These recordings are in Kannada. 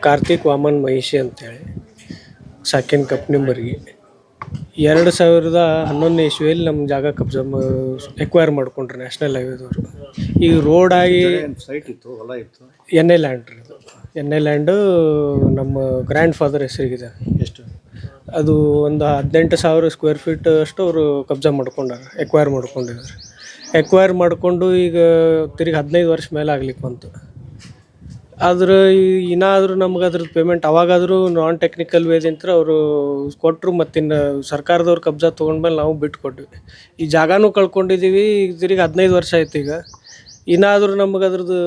ಕಾರ್ತಿಕ್ ವಾಮನ್ ಮಹಿಷಿ ಅಂತೇಳಿ ಸಾಕಿನ ಕಂಪ್ನಿಂಬರಿಗೆ 2011 ಇಸ್ವಿಯಲ್ಲಿ ನಮ್ಮ ಜಾಗ ಕಬ್ಜಾ ಎಕ್ವೈರ್ ಮಾಡ್ಕೊಂಡ್ರು ನ್ಯಾಷನಲ್ ಹೈವೇದವರು. ಈಗ ರೋಡ್ ಆಗಿ ಸೈಟ್ ಇತ್ತು, ಹೊಲ ಇತ್ತು, ಎನ್ ಎ ಲ್ಯಾಂಡ್ ರೀ. ಅದು ಎನ್ ಎ ಲ್ಯಾಂಡು ನಮ್ಮ ಗ್ರ್ಯಾಂಡ್ ಫಾದರ್ ಹೆಸರಿಗಿದೆ. ಎಷ್ಟು? ಅದು ಒಂದು 18,000 ಸ್ಕ್ವೇರ್ ಫೀಟ್ ಅಷ್ಟು ಅವರು ಕಬ್ಜಾ ಮಾಡ್ಕೊಂಡಾರ, ಎಕ್ವೈರ್ ಮಾಡ್ಕೊಂಡಿದ್ದಾರೆ. ಎಕ್ವೈರ್ ಮಾಡಿಕೊಂಡು ಈಗ ತಿರುಗಿ 15 ವರ್ಷ ಮೇಲೆ ಆಗ್ಲಿಕ್ಕೆ ಬಂತು. ಆದ್ರೆ ಇನ್ನಾದರೂ ನಮ್ಗೆ ಅದ್ರದ್ದು ಪೇಮೆಂಟ್ ಅವಾಗಾದರೂ ನಾನ್ ಟೆಕ್ನಿಕಲ್ ವೇದಿಂತ ಅವರು ಕೊಟ್ಟರು. ಮತ್ತಿನ್ನು ಸರ್ಕಾರದವ್ರು ಕಬ್ಜಾ ತೊಗೊಂಡ್ಮೇಲೆ ನಾವು ಬಿಟ್ಟು ಕೊಟ್ವಿ. ಈ ಜಾಗನೂ ಕಳ್ಕೊಂಡಿದ್ದೀವಿ. ಈಗ ತಿರುಗಿ 15 ವರ್ಷ ಆಯ್ತು. ಈಗ ಇನ್ನಾದರೂ ನಮ್ಗೆ ಅದ್ರದ್ದು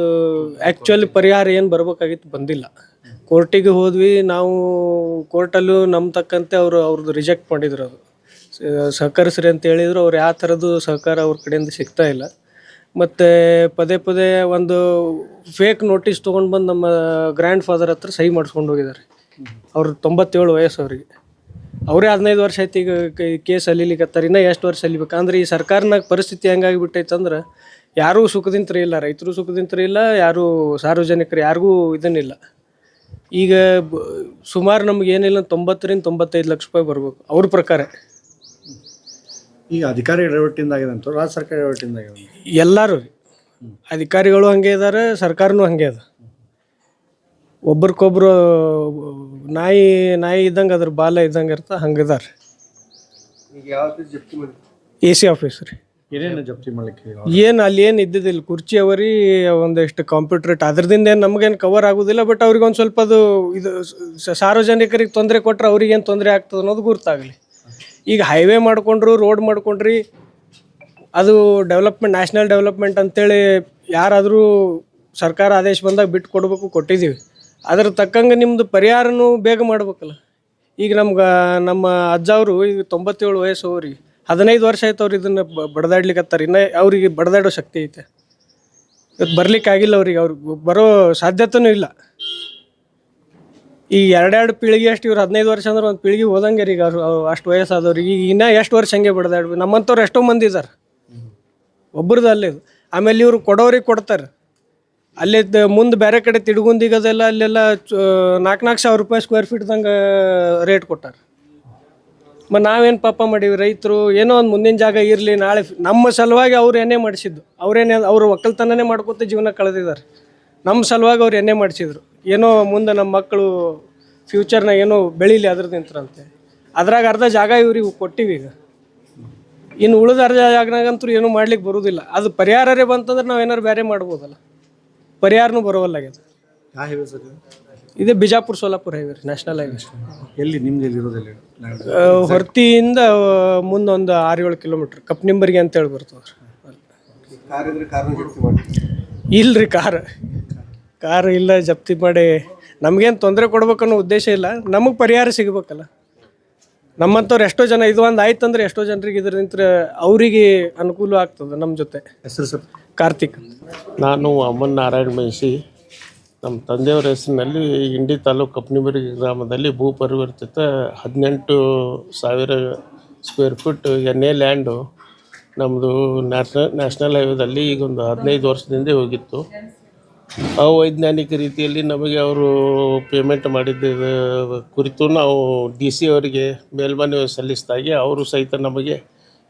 ಆ್ಯಕ್ಚುಲಿ ಪರಿಹಾರ ಏನು ಬರ್ಬೇಕಾಗಿತ್ತು ಬಂದಿಲ್ಲ. ಕೋರ್ಟಿಗೆ ಹೋದ್ವಿ ನಾವು. ಕೋರ್ಟಲ್ಲೂ ನಮ್ಮ ತಕ್ಕಂತೆ ಅವ್ರದ್ದು ರಿಜೆಕ್ಟ್ ಮಾಡಿದ್ರು. ಅದು ಸಹಕರಿಸ್ರಿ ಅಂತ ಹೇಳಿದ್ರು. ಅವ್ರು ಯಾವ ಥರದ್ದು ಸಹಕಾರ ಅವ್ರ ಕಡೆಯಿಂದ ಸಿಗ್ತಾ ಇಲ್ಲ. ಮತ್ತು ಪದೇ ಪದೇ ಒಂದು ಫೇಕ್ ನೋಟಿಸ್ ತೊಗೊಂಡು ಬಂದು ನಮ್ಮ ಗ್ರ್ಯಾಂಡ್ ಫಾದರ್ ಹತ್ರ ಸಹಿ ಮಾಡಿಸ್ಕೊಂಡು ಹೋಗಿದ್ದಾರೆ. ಅವ್ರು 97 ವಯಸ್ಸು ಅವರಿಗೆ. ಅವರೇ 15 ವರ್ಷ ಆಯ್ತು ಈಗ ಕೇಸ್ ಅಲಿಲಿಕತ್ತಾರೆ. ಇನ್ನೂ ಎಷ್ಟು ವರ್ಷ ಅಲಿಬೇಕು? ಅಂದ್ರೆ ಈ ಸರ್ಕಾರನಾಗ ಪರಿಸ್ಥಿತಿ ಹೆಂಗಾಗಿಬಿಟ್ಟೈತೆ ಅಂದ್ರೆ ಯಾರೂ ಸುಖದಿಂತ್ರ ಇಲ್ಲ, ರೈತರು ಸುಖದಿಂತ್ರ ಇಲ್ಲ, ಯಾರೂ ಸಾರ್ವಜನಿಕರು ಯಾರಿಗೂ ಇದನ್ನಿಲ್ಲ. ಈಗ ಸುಮಾರು ನಮ್ಗೆ ಏನಿಲ್ಲ 90-95 ಲಕ್ಷ ರೂಪಾಯಿ ಬರ್ಬೇಕು ಅವ್ರ ಪ್ರಕಾರ. ಈಗ ಅಧಿಕಾರಿ ಎಡವಟ್ಟಿಂದ ಆಗಿದೆ ಅಂತ, ರಾಜ್ಯ ಸರ್ಕಾರ ಎಡವಟ್ಟಿಂದ ಆಗಿದೆ. ಎಲ್ಲರೂ ಅಧಿಕಾರಿಗಳು ಹಂಗೆ ಇದ್ದಾರೆ, ಸರ್ಕಾರನೂ ಹಂಗೆ ಅದ. ಒಬ್ರಿಗೊಬ್ರು ನಾಯಿ ಇದ್ದಂಗೆ ಅದ್ರ ಬಾಲ ಇದ್ದಂಗೆ ಇರ್ತಾ ಹಂಗಿದಾರೆ. AC ಆಫೀಸ್ ರೀ. ಏನೇನು ಜಪ್ತಿ ಮಾಡಲಿಕ್ಕೆ? ಏನು ಅಲ್ಲಿ ಏನು ಇದ್ದಿದ್ದಿಲ್ಲ, ಕುರ್ಚಿ ಅವರಿ, ಒಂದಿಷ್ಟು ಕಂಪ್ಯೂಟರ್ ಇಟ್ಟು ಅದ್ರದಿಂದ ಏನು ನಮಗೇನು ಕವರ್ ಆಗೋದಿಲ್ಲ. ಬಟ್ ಅವ್ರಿಗೆ ಒಂದು ಸ್ವಲ್ಪ ಅದು ಇದು ಸಾರ್ವಜನಿಕರಿಗೆ ತೊಂದರೆ ಕೊಟ್ಟರೆ ಅವ್ರಿಗೇನು ತೊಂದರೆ ಆಗ್ತದೆ ಅನ್ನೋದು ಗುರ್ತಾಗಲಿ. ಈಗ ಹೈವೇ ಮಾಡ್ಕೊಂಡ್ರು, ರೋಡ್ ಮಾಡ್ಕೊಂಡ್ರಿ, ಅದು ಡೆವಲಪ್ಮೆಂಟ್, ನ್ಯಾಷನಲ್ ಡೆವಲಪ್ಮೆಂಟ್ ಅಂತೇಳಿ ಯಾರಾದರೂ ಸರ್ಕಾರ ಆದೇಶ ಬಂದಾಗ ಬಿಟ್ಟು ಕೊಡಬೇಕು, ಕೊಟ್ಟಿದ್ದೀವಿ. ಅದ್ರ ತಕ್ಕಂಗೆ ನಿಮ್ಮದು ಪರಿಹಾರನೂ ಬೇಗ ಮಾಡ್ಬೇಕಲ್ಲ. ಈಗ ನಮ್ಮ ಅಜ್ಜ ಅವರು ಈಗ 97 ವಯಸ್ಸು ಅವ್ರಿಗೆ. 15 ವರ್ಷ ಆಯ್ತು ಅವ್ರು ಇದನ್ನು ಬಡ್ದಾಡ್ಲಿಕ್ಕತ್ತಾರೆ. ಇನ್ನೂ ಅವ್ರಿಗೆ ಬಡ್ದಾಡೋ ಶಕ್ತಿ ಐತೆ. ಇವತ್ತು ಬರ್ಲಿಕ್ಕಾಗಿಲ್ಲ ಅವ್ರಿಗೆ ಬರೋ ಸಾಧ್ಯತೆಯೂ ಇಲ್ಲ. ಈ 2 ಪೀಳಿಗೆ ಅಷ್ಟು ಇವ್ರು 15 ವರ್ಷ ಅಂದ್ರೆ ಒಂದು ಪೀಳಿಗೆ ಹೋದಂಗೆ ರೀ. ಈಗ ಅಷ್ಟು ವಯಸ್ಸಾದವ್ರಿಗೆ ಈಗ ಇನ್ನೂ ಎಷ್ಟು ವರ್ಷ ಹಂಗೆ ಬಡ್ದಾಡ್ಬೇಕು? ನಮ್ಮಂಥವ್ರು ಎಷ್ಟೋ ಮಂದಿ ಇದ್ದಾರೆ. ಒಬ್ರದ್ದು ಅಲ್ಲೇ ಇದು. ಆಮೇಲೆ ಇವರು ಕೊಡೋರಿಗೆ ಕೊಡ್ತಾರೆ. ಅಲ್ಲೇ ಮುಂದೆ ಬೇರೆ ಕಡೆ ತಿಡ್ಗುಂದಿಗದೆಲ್ಲ ಅಲ್ಲೆಲ್ಲ 4,000 ಸಾವಿರ ರೂಪಾಯಿ ಸ್ಕ್ವೇರ್ ಫೀಟ್ದಂಗೆ ರೇಟ್ ಕೊಟ್ಟಾರೆ. ಮತ್ತು ನಾವೇನು ಪಾಪ ಮಾಡೀವಿ ರೈತರು? ಏನೋ ಒಂದು ಮುಂದಿನ ಜಾಗ ಇರಲಿ, ನಾಳೆ ನಮ್ಮ ಸಲುವಾಗಿ ಅವ್ರು ಎಣ್ಣೆ ಮಾಡಿಸಿದ್ದು. ಅವರು ಒಕ್ಕಲ್ತನನೇ ಮಾಡ್ಕೊತ ಜೀವನ ಕಳೆದಿದ್ದಾರೆ. ನಮ್ಮ ಸಲುವಾಗಿ ಅವ್ರು ಎಣ್ಣೆ ಮಾಡಿಸಿದ್ರು. ಏನೋ ಮುಂದೆ ನಮ್ಮ ಮಕ್ಕಳು ಫ್ಯೂಚರ್ನಾಗ ಏನೋ ಬೆಳೀಲಿ ಅದ್ರದಿಂತಂತೆ. ಅದ್ರಾಗ ಅರ್ಧ ಜಾಗ ಇವ್ರಿಗೆ ಕೊಟ್ಟಿವಿ. ಈಗ ಇನ್ನು ಉಳಿದ ಅರ್ಧ ಜಾಗನಾಗಂತೂ ಏನೂ ಮಾಡ್ಲಿಕ್ಕೆ ಬರೋದಿಲ್ಲ. ಅದು ಪರಿಹಾರರೇ ಬಂತಂದ್ರೆ ನಾವು ಏನಾರು ಬೇರೆ ಮಾಡ್ಬೋದಲ್ಲ. ಪರಿಹಾರನೂ ಬರೋವಲ್ಲಾಗ್ಯದ. ಯಾವ ಹೈವೇ ಸರ್? ಇದೇ ಬಿಜಾಪುರ ಸೋಲಾಪುರ ಹೈವೇ ರೀ, ನ್ಯಾಷನಲ್ ಹೈವೇ. ಎಲ್ಲಿ ನಿಮ್ದು ಎಲ್ಲಿರೋದಿಲ್ಲ? ಹೊರ್ತಿಯಿಂದ ಮುಂದೊಂದು 6-7 ಕಿಲೋಮೀಟ್ರ್ ಕಪ್ನಿಂಬರಿಗೆ ಅಂತೇಳಿ ಬರ್ತದೆ. ಇಲ್ಲರಿ, ಕಾರು ಇಲ್ಲ, ಜಪ್ತಿ ಮಾಡಿ ನಮಗೇನು ತೊಂದರೆ ಕೊಡ್ಬೇಕನ್ನೋ ಉದ್ದೇಶ ಇಲ್ಲ. ನಮಗೆ ಪರಿಹಾರ ಸಿಗಬೇಕಲ್ಲ. ನಮ್ಮಂಥವ್ರು ಎಷ್ಟೋ ಜನ ಇದು ಒಂದು ಆಯ್ತು ಅಂದರೆ ಎಷ್ಟೋ ಜನರಿಗೆ ಇದರಿಂದ ಅವರಿಗೆ ಅನುಕೂಲ ಆಗ್ತದೆ. ನಮ್ಮ ಜೊತೆ ಹೆಸರು ಸರ್? ಕಾರ್ತಿಕ್. ನಾನು ವಾಮನ್ ನಾರಾಯಣ ಮಹಿಷಿ. ನಮ್ಮ ತಂದೆಯವರ ಹೆಸರಿನಲ್ಲಿ ಇಂಡಿ ತಾಲೂಕು ಕಪ್ನಿಬರಿ ಗ್ರಾಮದಲ್ಲಿ ಭೂ ಪರಿವರ್ತಿತ 18,000 square feet N A land ನಮ್ಮದು ನ್ಯಾಷನಲ್ ಹೈವೇದಲ್ಲಿ ಈಗ ಒಂದು 15 ವರ್ಷದಿಂದ ಹೋಗಿತ್ತು. ಅವೈಜ್ಞಾನಿಕ ರೀತಿಯಲ್ಲಿ ನಮಗೆ ಅವರು ಪೇಮೆಂಟ್ ಮಾಡಿದ್ದ ಕುರಿತು ನಾವು DC ಅವರಿಗೆ ಮೇಲ್ಮನವಿ ಸಲ್ಲಿಸಿದಾಗೆ ಅವರು ಸಹಿತ ನಮಗೆ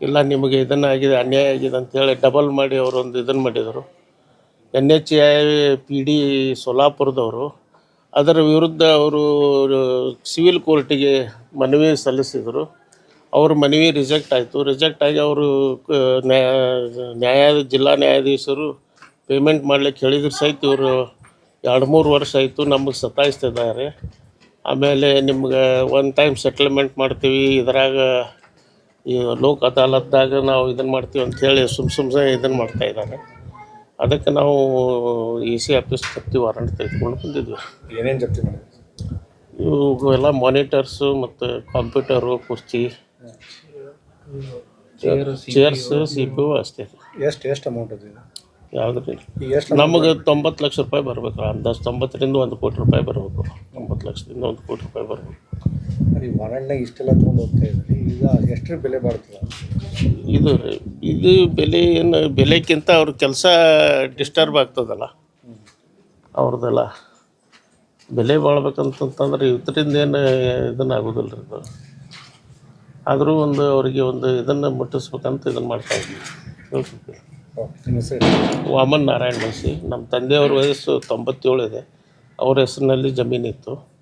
ಇಲ್ಲ, ನಿಮಗೆ ಇದನ್ನಾಗಿದೆ, ಅನ್ಯಾಯ ಆಗಿದೆ ಅಂತೇಳಿ ಡಬಲ್ ಮಾಡಿ ಅವರೊಂದು ಇದನ್ನು ಮಾಡಿದರು. NHAI ಸೋಲಾಪುರದವರು ಅದರ ವಿರುದ್ಧ ಅವರು ಸಿವಿಲ್ ಕೋರ್ಟಿಗೆ ಮನವಿ ಸಲ್ಲಿಸಿದರು. ಅವ್ರ ಮನವಿ ರಿಜೆಕ್ಟ್ ಆಯಿತು. ರಿಜೆಕ್ಟ್ ಆಗಿ ಅವರು ಜಿಲ್ಲಾ ನ್ಯಾಯಾಧೀಶರು ಪೇಮೆಂಟ್ ಮಾಡ್ಲಿಕ್ಕೆ ಹೇಳಿದ್ರು ಸಹಿತ ಇವರು 2-3 ವರ್ಷ ಆಯಿತು ನಮಗೆ ಸತಾಯಿಸ್ತಿದ್ದಾರೆ. ಆಮೇಲೆ ನಿಮ್ಗೆ ಒನ್ ಟೈಮ್ ಸೆಟ್ಲ್ಮೆಂಟ್ ಮಾಡ್ತೀವಿ, ಇದರಾಗ ಈ ಲೋಕ್ ಅದಾಲತ್ದಾಗ ನಾವು ಇದನ್ನು ಮಾಡ್ತೀವಿ ಅಂಥೇಳಿ ಸುಮ್ಮನೆ ಇದನ್ನು ಮಾಡ್ತಾಯಿದ್ದಾರೆ. ಅದಕ್ಕೆ ನಾವು AC ಆಫೀಸ್ ಜಪ್ತಿ ವಾರಂಟ್ ತೆಗೆದುಕೊಂಡು ಬಂದಿದ್ವಿ. ಏನೇನು ಜಪ್ತಿ ಮಾಡಿದ್ವಿ? ಇವು ಎಲ್ಲ ಮಾನಿಟರ್ಸು ಮತ್ತು ಕಂಪ್ಯೂಟರು, ಕುರ್ಚಿ, ಚೇರ್ಸ್, CPU ಅಷ್ಟೇ. ಎಷ್ಟು ಅಮೌಂಟ್ ಅದು? ಯಾವುದ್ರಿ? ನಮಗೆ 90 ಲಕ್ಷ ರೂಪಾಯಿ ಬರಬೇಕು. ಅಂದಾಜು 90ರಿಂದ 1 ಕೋಟಿ ರೂಪಾಯಿ ಬರಬೇಕು. 90 ಲಕ್ಷದಿಂದ 1 ಕೋಟಿ ರೂಪಾಯಿ ಬರಬೇಕು. ಈ ವಾರಂಟ್ನಾಗ ಇಷ್ಟೆಲ್ಲ ತೊಗೊಂಡು ಹೋಗ್ತಾ ಇದ್ದಾರೆ. ಈಗ ಎಷ್ಟರ ಬೆಲೆ ಬಾಳ್ತದೆ ಇದು ಬೆಲೆ ಏನು? ಬೆಲೆಕ್ಕಿಂತ ಅವ್ರ ಕೆಲಸ ಡಿಸ್ಟರ್ಬ್ ಆಗ್ತದಲ್ಲ ಅವ್ರದ್ದೆಲ್ಲ. ಬೆಲೆ ಬಾಳ್ಬೇಕಂತಂತಂದ್ರೆ ಇದರಿಂದ ಏನು ಇದನ್ನು ಆಗೋದಿಲ್ಲ ರೀ ಇದು. ಆದರೂ ಒಂದು ಅವರಿಗೆ ಒಂದು ಇದನ್ನು ಮುಟ್ಟಿಸ್ಬೇಕಂತ ಇದನ್ನು ಮಾಡ್ತಾ ಇದ್ದೀವಿ. ಓಕೆ, ನಿಮ್ಮ ಹೆಸರು? ವಾಮನ್ ನಾರಾಯಣ್ ಬನ್ಸಿ. ನಮ್ಮ ತಂದೆಯವ್ರ ವಯಸ್ಸು 97 ಇದೆ. ಅವ್ರ ಹೆಸರಿನಲ್ಲಿ ಜಮೀನಿತ್ತು.